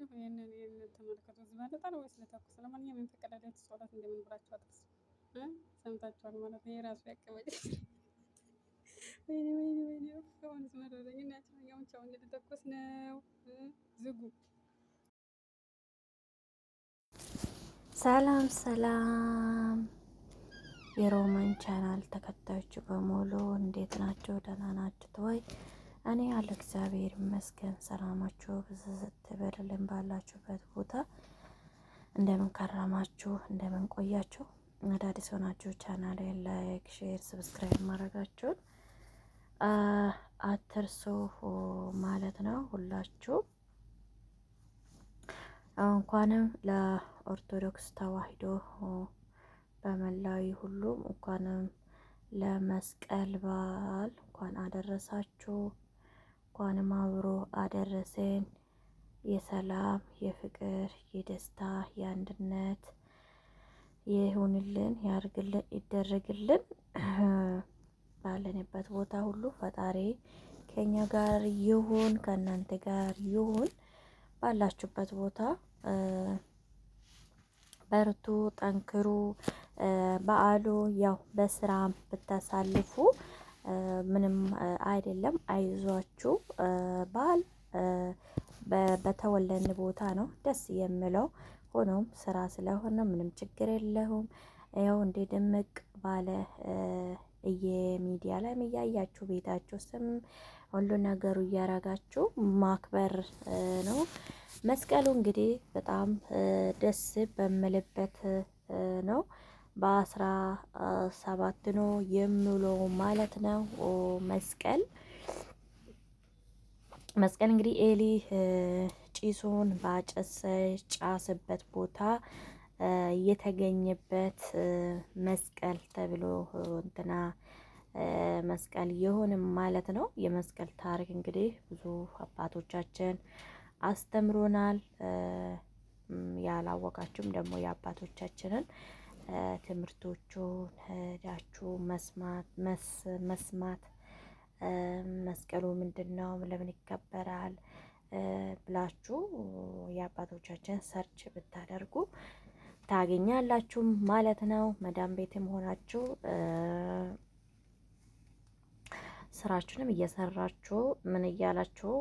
ብላችሁ ይሄንን ተመልከቱ። እዚህ ማለት ነው ወይስ ለተኩስ? ለማንኛውም የፈቀደለት ጸሎት እንደምን ብላችሁ አድርሱ። ሰምታችኋል ማለት ነው። የራሱ ያቀበጭ ወይኔ ወይኔ ወይኔ ከሆነ ስመረረኝ እና ያው ቻው እንግዲህ ተኩስ ነው። ዝጉ። ሰላም ሰላም የሮማን ቻናል ተከታዮች በሙሉ እንዴት ናቸው? ደህና ናችሁ ወይ? እኔ ያለ እግዚአብሔር ይመስገን። ሰላማችሁ ብዝዝት በደልን ባላችሁበት ቦታ እንደምን ከረማችሁ? እንደምን ቆያችሁ? አዳዲስ ሆናችሁ ቻናል ላይክ፣ ሼር፣ ሰብስክራይብ ማድረጋችሁን አትርሱ ማለት ነው። ሁላችሁ እንኳንም ለኦርቶዶክስ ተዋሕዶ በመላዊ ሁሉም እንኳንም ለመስቀል በዓል እንኳን አደረሳችሁ። እንኳንም አብሮ አደረሰን። የሰላም፣ የፍቅር፣ የደስታ፣ የአንድነት ይሁንልን፣ ያርግልን፣ ይደረግልን። ባለንበት ቦታ ሁሉ ፈጣሪ ከኛ ጋር ይሁን፣ ከእናንተ ጋር ይሁን። ባላችሁበት ቦታ በርቱ፣ ጠንክሩ። በዓሉ ያው በስራ ብታሳልፉ ምንም አይደለም፣ አይዟችሁ። በዓል በተወለን ቦታ ነው ደስ የሚለው። ሆኖም ስራ ስለሆነ ምንም ችግር የለውም። ያው እንደ ድምቅ ባለ የሚዲያ ላይ እያያችሁ ቤታችሁ ስም ሁሉ ነገሩ እያረጋችሁ ማክበር ነው። መስቀሉ እንግዲህ በጣም ደስ በምልበት ነው። በ17 ነው የሚውለው ማለት ነው። መስቀል እንግዲህ ኤሊ ጭሱን ጫስበት ቦታ የተገኘበት መስቀል ተብሎ እንትና መስቀል ይሁንም ማለት ነው። የመስቀል ታሪክ እንግዲህ ብዙ አባቶቻችን አስተምሮናል። ያላወቃችሁም ደግሞ የአባቶቻችንን ትምህርቶቹን ሄዳችሁ መስማት መስቀሉ ምንድነው? ለምን ይከበራል? ብላችሁ የአባቶቻችን ሰርች ብታደርጉ ታገኛላችሁ ማለት ነው። መዳም ቤትም ሆናችሁ ስራችሁንም እየሰራችሁ ምን እያላችሁ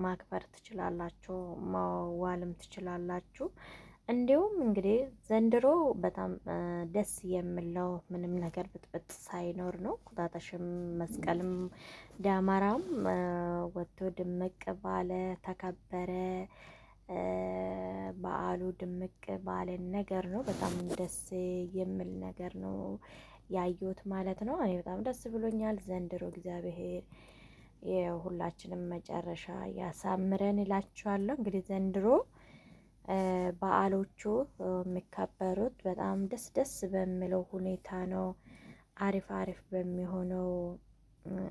ማክበር ትችላላችሁ፣ መዋልም ትችላላችሁ። እንዲሁም እንግዲህ ዘንድሮ በጣም ደስ የሚለው ምንም ነገር ብጥብጥ ሳይኖር ነው። ቁጣጣሽም መስቀልም ዳመራም ወጥቶ ድምቅ ባለ ተከበረ። በዓሉ ድምቅ ባለ ነገር ነው። በጣም ደስ የሚል ነገር ነው ያየሁት ማለት ነው። እኔ በጣም ደስ ብሎኛል። ዘንድሮ እግዚአብሔር የሁላችንም መጨረሻ ያሳምረን እላችኋለሁ። እንግዲህ ዘንድሮ በዓሎቹ የሚከበሩት በጣም ደስ በሚለው ሁኔታ ነው። አሪፍ አሪፍ በሚሆነው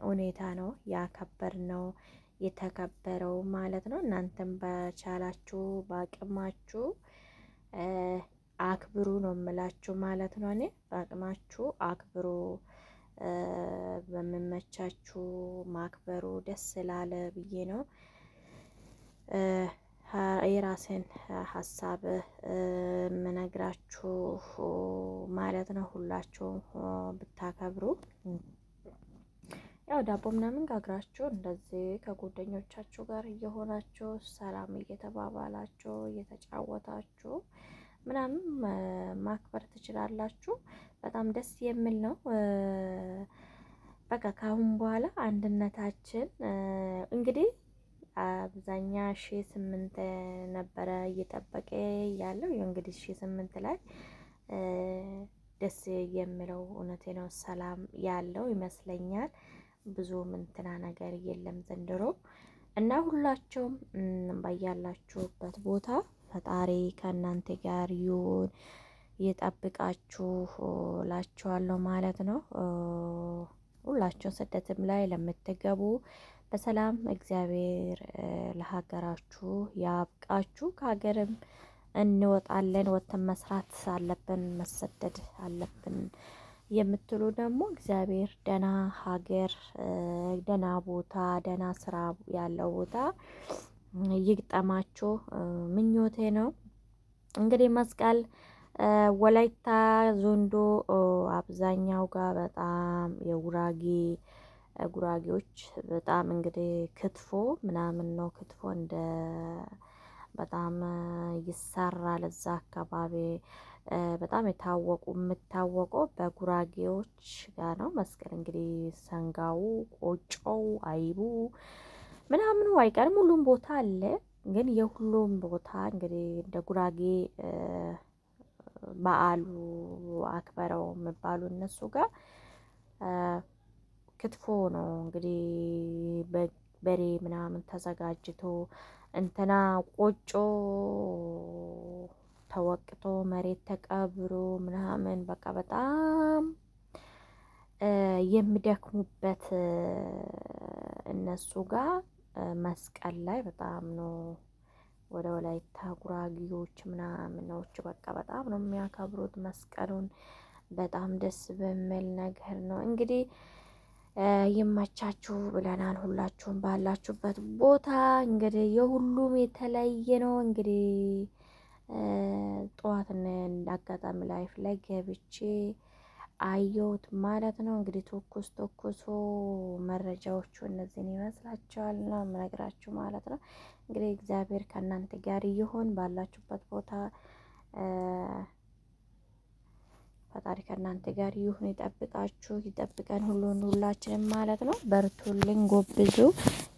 ሁኔታ ነው ያከበር ነው የተከበረው ማለት ነው። እናንተም በቻላችሁ በአቅማችሁ አክብሩ ነው የምላችሁ ማለት ነው። እኔ በአቅማችሁ አክብሩ፣ በሚመቻችሁ ማክበሩ ደስ ስላለ ብዬ ነው የራሴን ሀሳብ ምነግራችሁ ማለት ነው። ሁላችሁ ብታከብሩ ያው ዳቦ ምናምን ጋግራችሁ እንደዚህ ከጓደኞቻችሁ ጋር እየሆናችሁ ሰላም እየተባባላችሁ እየተጫወታችሁ ምናምን ማክበር ትችላላችሁ። በጣም ደስ የሚል ነው። በቃ ካሁን በኋላ አንድነታችን እንግዲህ አብዛኛ 8 ነበረ እየጠበቀ ያለው እንግዲህ 8 ላይ ደስ የሚለው እውነቴ ነው ሰላም ያለው ይመስለኛል። ብዙ ምንትና ነገር የለም ዘንድሮ እና ሁላችሁም ባያላችሁበት ቦታ ፈጣሪ ከእናንተ ጋር ይሁን፣ ይጠብቃችሁ ላችኋለሁ ማለት ነው። ሁላችሁም ስደትም ላይ ለምትገቡ በሰላም እግዚአብሔር ለሀገራችሁ ያብቃችሁ። ከሀገርም እንወጣለን፣ ወጥተን መስራት አለብን፣ መሰደድ አለብን የምትሉ ደግሞ እግዚአብሔር ደህና ሀገር፣ ደህና ቦታ፣ ደህና ስራ ያለው ቦታ ይግጠማችሁ ምኞቴ ነው። እንግዲህ መስቀል ወላይታ ዞንዶ አብዛኛው ጋር በጣም ጉራጌዎች በጣም እንግዲህ ክትፎ ምናምን ነው። ክትፎ እንደ በጣም ይሰራል እዛ አካባቢ በጣም የምታወቀው በጉራጌዎች ጋር ነው። መስቀል እንግዲህ ሰንጋው፣ ቆጮው፣ አይቡ ምናምኑ አይቀርም ሁሉም ቦታ አለ። ግን የሁሉም ቦታ እንግዲህ እንደ ጉራጌ በዓሉ አክበረው የሚባሉ እነሱ ጋር ክትፎ ነው እንግዲህ በሬ ምናምን ተዘጋጅቶ እንትና ቆጮ ተወቅቶ መሬት ተቀብሮ ምናምን በቃ በጣም የሚደክሙበት እነሱ ጋር መስቀል ላይ በጣም ነው። ወደ ወላይታ ጉራጌዎች ምናምኖች በቃ በጣም ነው የሚያከብሩት መስቀሉን። በጣም ደስ በሚል ነገር ነው እንግዲህ ይመቻችሁ ብለናል። ሁላችሁም ባላችሁበት ቦታ እንግዲህ የሁሉም የተለየ ነው። እንግዲህ ጠዋት አጋጣሚ ላይፍ ላይ ገብቼ አየሁት ማለት ነው። እንግዲህ ተኩሶ መረጃዎቹ እነዚህን ይመስላቸዋል ነው የምነግራችሁ ማለት ነው። እንግዲህ እግዚአብሔር ከእናንተ ጋር ይሁን ባላችሁበት ቦታ ፈጣሪ ከእናንተ ጋር ይሁን፣ ይጠብቃችሁ፣ ይጠብቀን ሁላችንም ማለት ነው። በርቱልኝ፣ ጎብዙ።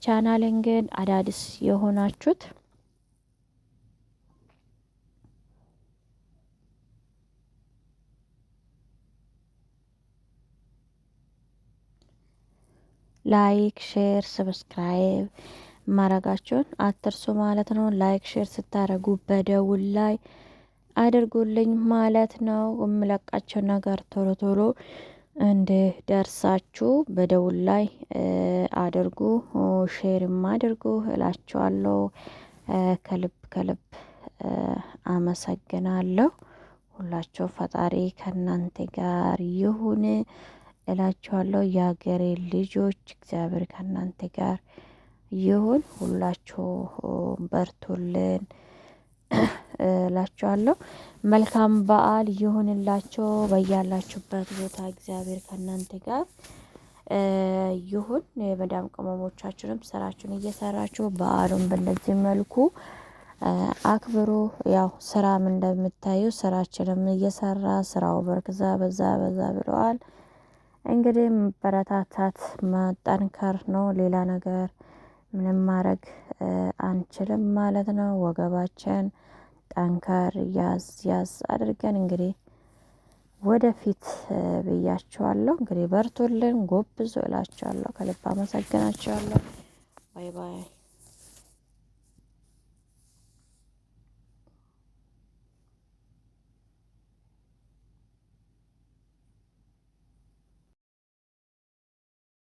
ቻናሌን ግን አዳዲስ የሆናችሁት ላይክ፣ ሼር፣ ሰብስክራይብ ማድረጋችሁን አትርሱ ማለት ነው። ላይክ ሼር ስታደርጉ በደውል ላይ አድርጉልኝ ማለት ነው። የምለቃቸው ነገር ቶሎ ቶሎ እንዲደርሳችሁ በደውል ላይ አድርጉ፣ ሼርም አድርጉ እላችኋለሁ። ከልብ አመሰግናለሁ። ሁላችሁ ፈጣሪ ከእናንተ ጋር ይሁን እላችኋለሁ። የሀገሬ ልጆች እግዚአብሔር ከእናንተ ጋር ይሁን። ሁላችሁ በርቱልን እላችኋለሁ። መልካም በዓል ይሁንላችሁ። በያላችሁበት ቦታ እግዚአብሔር ከእናንተ ጋር ይሁን። የመዳም ቅመሞቻችንም ስራችሁን እየሰራችሁ በዓሉን በእንደዚህ መልኩ አክብሩ። ያው ስራም እንደምታዩ ስራችንም እየሰራ ስራው በርክዛ በዛ ብለዋል። እንግዲህ መበረታታት መጠንከር ነው። ሌላ ነገር ምንም ማድረግ አንችልም ማለት ነው። ወገባችን ጠንከር ያዝ አድርገን እንግዲህ ወደፊት ብያቸዋለሁ። እንግዲህ በርቱልን፣ ጎብዙ እላቸዋለሁ። ከልብ አመሰግናቸዋለሁ። ባይ ባይ።